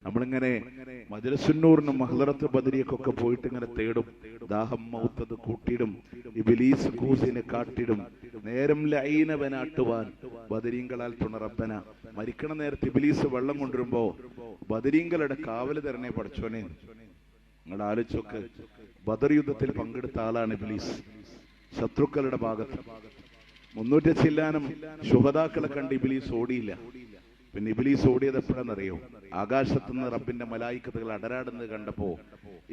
നമ്മളിങ്ങനെ മജ്‌ലിസുന്നൂറിനും മഹ്ലറത്ത് ബദരിയക്കൊക്കെ പോയിട്ട് ഇങ്ങനെ തേടും. ദാഹം മൗത്തത് കൂട്ടിടും, ഇബ്ലീസ് കൂസിനെ കാട്ടിടും, നേരം ലഈനവനാട്ടുവാൻ ബദരീങ്കളാൽ തുണറബ്ബന. മരിക്കണ നേരത്ത് ഇബ്ലീസ് വെള്ളം കൊണ്ടുവരുമ്പോ ബദരീങ്കളുടെ കാവല് തരണേ പഠിച്ചോനെ. നിങ്ങൾ ആലോചിച്ചൊക്കെ, ബദർ യുദ്ധത്തിൽ പങ്കെടുത്ത ആളാണ് ഇബ്ലീസ്. ശത്രുക്കളുടെ ഭാഗത്ത് 300 ചില്ലാനം ശുഹദാക്കളെ കണ്ട് ഇബ്ലീസ് ഓടിയില്ല. പിന്നെ ഇബ്ലീസ് ഓടിയത് എപ്പോഴാണെന്നറിയോ? ആകാശത്തുനിന്ന് റബ്ബിന്റെ മലായിക്കത്തുകൾ അടരാടുന്നത് കണ്ടപ്പോ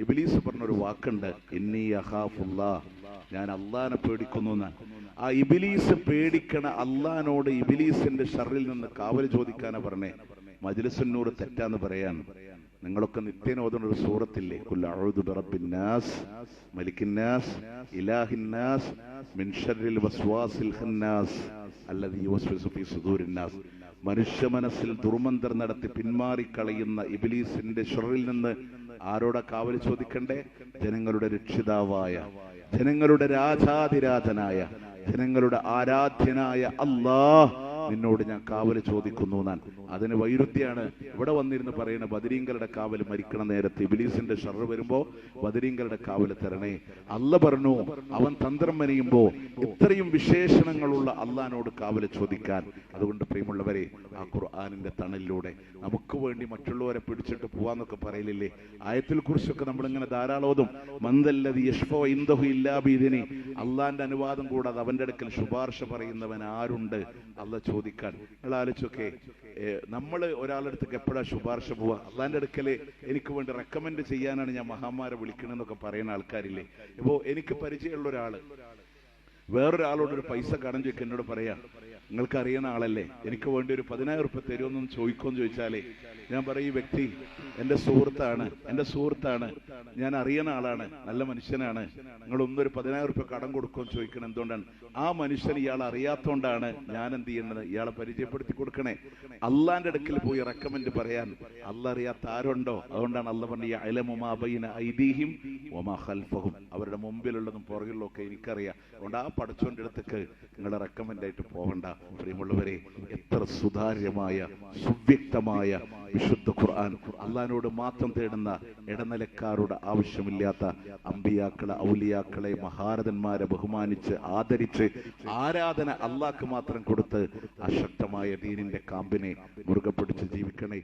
ഇബ്ലീസ് പറഞ്ഞൊരു വാക്കുണ്ട്, ഇന്നി അഖാഫുല്ലാ, ഞാൻ അള്ളാനെ പേടിക്കുന്നു എന്നാണ്. ആ ഇബ്ലീസ് പേടിക്കണ അള്ളാനോട് ഇബ്ലീസിന്റെ ഷർറിൽ നിന്ന് കാവൽ ചോദിക്കാനാ പറഞ്ഞേ. മജ്‌ലിസുന്നൂർ തെറ്റാന്ന് പറയാൻ. നിങ്ങളൊക്കെ നിത്യേന ഓതുന്ന ഒരു സൂറത്തില്ലേ, ഖുൽ അഊദു ബിറബ്ബിന്നാസ് മലിക്കിന്നാസ് ഇലാഹിന്നാസ് മിൻ ശർരിൽ വസ്വാസിൽ ഖന്നാസ് അല്ലദീ യുവസ്വിസു ഫീ സുദൂരിന്നാസ്. മനുഷ്യ മനസ്സിൽ ദുർമന്ത്രം നടത്തി പിന്മാറിക്കളയുന്ന ഇബ്ലീസിന്റെ ഷർറിൽ നിന്ന് ആരോടാ കാവൽ ചോദിക്കണ്ടേ? ജനങ്ങളുടെ രക്ഷിതാവായ, ജനങ്ങളുടെ രാജാതിരാജനായ, ജനങ്ങളുടെ ആരാധ്യനായ അല്ലാഹ് നിന്നോട് ഞാൻ കാവല് ചോദിക്കുന്നു ഞാൻ. അതിന് വൈരുദ്ധ്യാണ് ഇവിടെ വന്നിരുന്ന് പറയുന്ന ബദരീങ്കളുടെ കാവല് മരിക്കണ നേരത്ത് ഇബ്ലീസിന്റെ ഷർറ് വരുമ്പോ ബദരീങ്കളുടെ കാവല് തരണേ. അല്ല പറഞ്ഞു അവൻ തന്ത്രം മെനയുമ്പോ ഇത്രയും വിശേഷണങ്ങളുള്ള അള്ളാനോട് കാവല് ചോദിക്കാൻ. അതുകൊണ്ട് പ്രിയമുള്ളവരെ, ആ ഖുർആനിന്റെ തണലിലൂടെ നമുക്ക് വേണ്ടി മറ്റുള്ളവരെ പിടിച്ചിട്ട് പോവാന്നൊക്കെ പറയലില്ലേ? ആയത്തിൽ കുറിച്ചൊക്കെ നമ്മളിങ്ങനെ ധാരാളോതും. മന്ദല്ലദി യശ്ഫഉ ഇൻദഹു ഇല്ലാ ബിഇദ്നി, അള്ളാന്റെ അനുവാദം കൂടാതെ അവന്റെ അടുക്കൽ ശുപാർശ പറയുന്നവൻ ആരുണ്ട്? അല്ല ചോദിക്കാൻ. നിങ്ങൾ ആലോചിച്ചൊക്കെ, നമ്മൾ ഒരാളുടെ അടുത്തേക്ക് എപ്പോഴാ ശുപാർശ പോവാ? അള്ളാന്റെ അടുക്കല് എനിക്ക് വേണ്ടി റെക്കമെൻഡ് ചെയ്യാനാണ് ഞാൻ മഹാന്മാരെ വിളിക്കണമെന്നൊക്കെ പറയുന്ന ആൾക്കാരില്ലേ? ഇപ്പോ എനിക്ക് പരിചയമുള്ള ഒരാള് വേറൊരാളോട് ഒരു പൈസ കടം ചോദിക്കുക, എന്നോട് പറയാ, നിങ്ങൾക്ക് അറിയുന്ന ആളല്ലേ, എനിക്ക് വേണ്ടി ഒരു 10,000 രൂപ തരുമെന്നും ചോദിക്കുമെന്ന് ചോദിച്ചാലേ ഞാൻ പറയും, ഈ വ്യക്തി എൻ്റെ സുഹൃത്താണ്, ഞാൻ അറിയുന്ന ആളാണ്, നല്ല മനുഷ്യനാണ്, നിങ്ങളൊന്നൊരു 10,000 രൂപ കടം കൊടുക്കുമെന്ന് ചോദിക്കണം. എന്തുകൊണ്ടാണ്? ആ മനുഷ്യൻ ഇയാൾ അറിയാത്തോണ്ടാണ് ഞാൻ എന്ത് ചെയ്യുന്നത്, ഇയാളെ പരിചയപ്പെടുത്തി കൊടുക്കണേ. അള്ളാന്റെ അടുക്കൽ പോയി റെക്കമെൻഡ് പറയാൻ അല്ല അറിയാത്ത ആരുണ്ടോ? അതുകൊണ്ടാണ് അല്ല പറഞ്ഞ യഅലമു മാ ബൈന ഐദീഹിം വമാ ഖൽഫഹും, അവരുടെ മുമ്പിലുള്ളതും പുറകിലുള്ളതും ഒക്കെ എനിക്കറിയാം. അതുകൊണ്ട് ആ പടച്ചോന്റെ അടുത്തേക്ക് നിങ്ങളെ റെക്കമെൻഡ് ആയിട്ട് പോകണ്ട. പ്രിയമുള്ളവരെ, എത്ര സുതാര്യമായ സുവ്യക്തമായ വിശുദ്ധ ഖുർആൻ. അള്ളാഹിനോട് മാത്രം തേടുന്ന ഇടനിലക്കാരുടെ ആവശ്യമില്ലാത്ത അമ്പിയാക്കളെ, ഔലിയാക്കളെ, മഹാരഥന്മാരെ ബഹുമാനിച്ച് ആദരിച്ച് ആരാധന അള്ളാഹ്ക്ക് മാത്രം കൊടുത്ത് അശക്തമായ ദീനിന്റെ കാമ്പിനെ മുറുകെ പിടിച്ച് ജീവിക്കണേ.